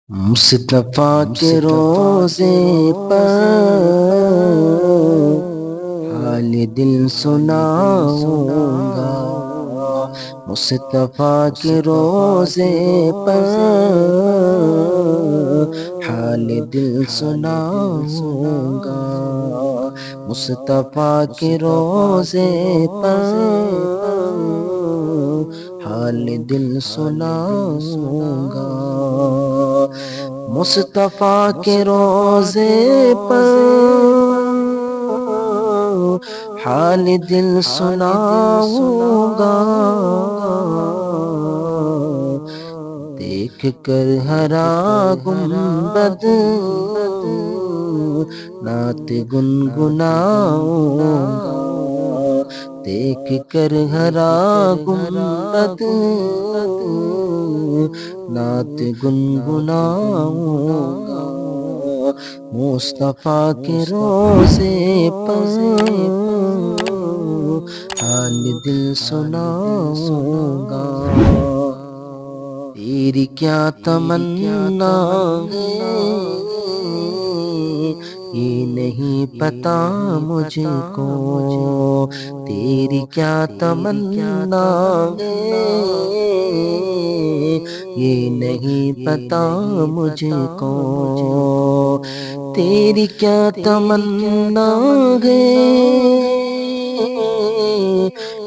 مصطفیٰ کے روزے پر حال دل سناؤں گا، مصطفیٰ کے روزے پر حال دل سناؤں گا، مصطفیٰ کے روزے پر حال دل سناؤں گا، مصطفیٰ کے روزے پر حال دل سناؤں گا، دیکھ کر ہرا گنبد نعت گنگناؤں گا، دیکھ کر ہرا گنبد نعت گنگناؤں گا، مصطفیٰ کے روزے پر حال دل سناؤں گا، تیری کیا تمنا ہے یہ نہیں پتا مجھ کو، تیری کیا تمنا ہے یہ نہیں پتا مجھ کو، تیری کیا تمنا ہے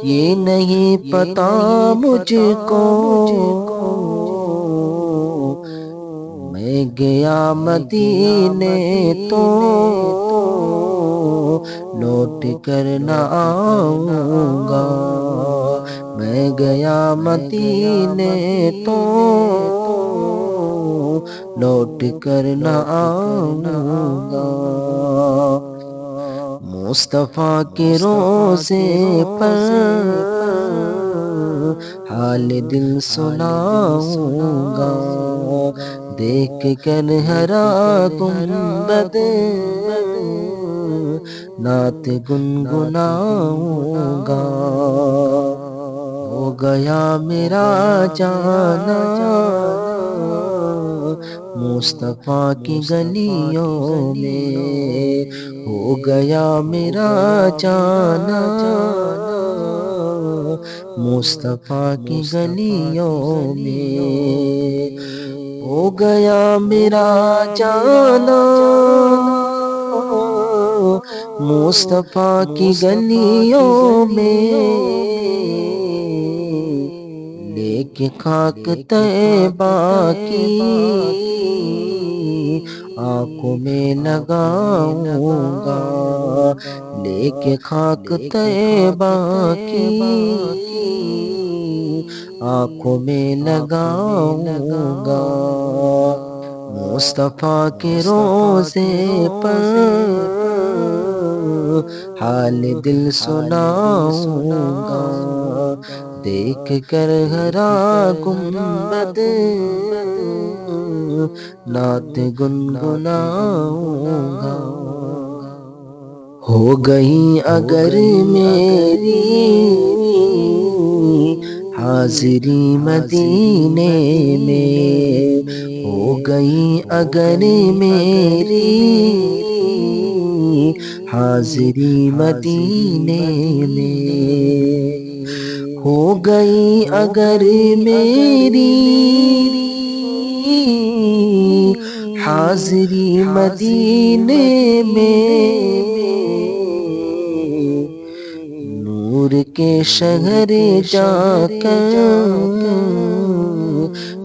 یہ نہیں پتا مجھ کو، میں گیا مدینے تو لوٹ کر نہ آؤں گا، میں گیا مدینے تو لوٹ کر نہ آؤں گا، مصطفیٰ کے روزے پر حال دل سناؤں گا، دیکھ کر ہرا گنبد نعت گنگناؤں گا، ہو گیا میرا جانا مصطفیٰ کی گلیوں میں، ہو گیا میرا جانا مصطفیٰ کی گلیوں میں، ہو گیا میرا جانا مصطفیٰ کی گلیوں میں، لے کے خاک طیبہ کی آنکھوں میں لگاؤں گا، لے کے خاک طیبہ کی آنکھوں میں لگاؤں گا، مصطفیٰ کے روزے پر حال دل سناؤں گا، دیکھ کر ہرا گنبد نعت گنگناؤں گا، ہو گئی اگر میری حاضری مدینے میں، ہو گئی اگر میری حاضری مدینے میں، ہو گئی اگر میری حاضری مدینے میں، نور کے شہر جا کر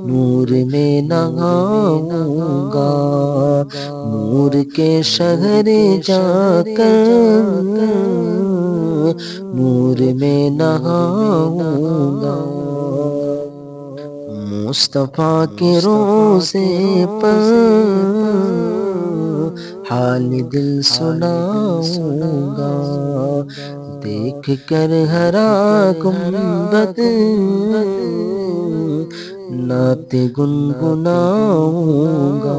نور میں نہاؤں گا، نور کے شہر جا کر نور میں نہاؤں گا، مصطفیٰ کے روزے پر حال دل سناؤں گا، دیکھ کر ہرا گنبد نعت گنگناؤں گا۔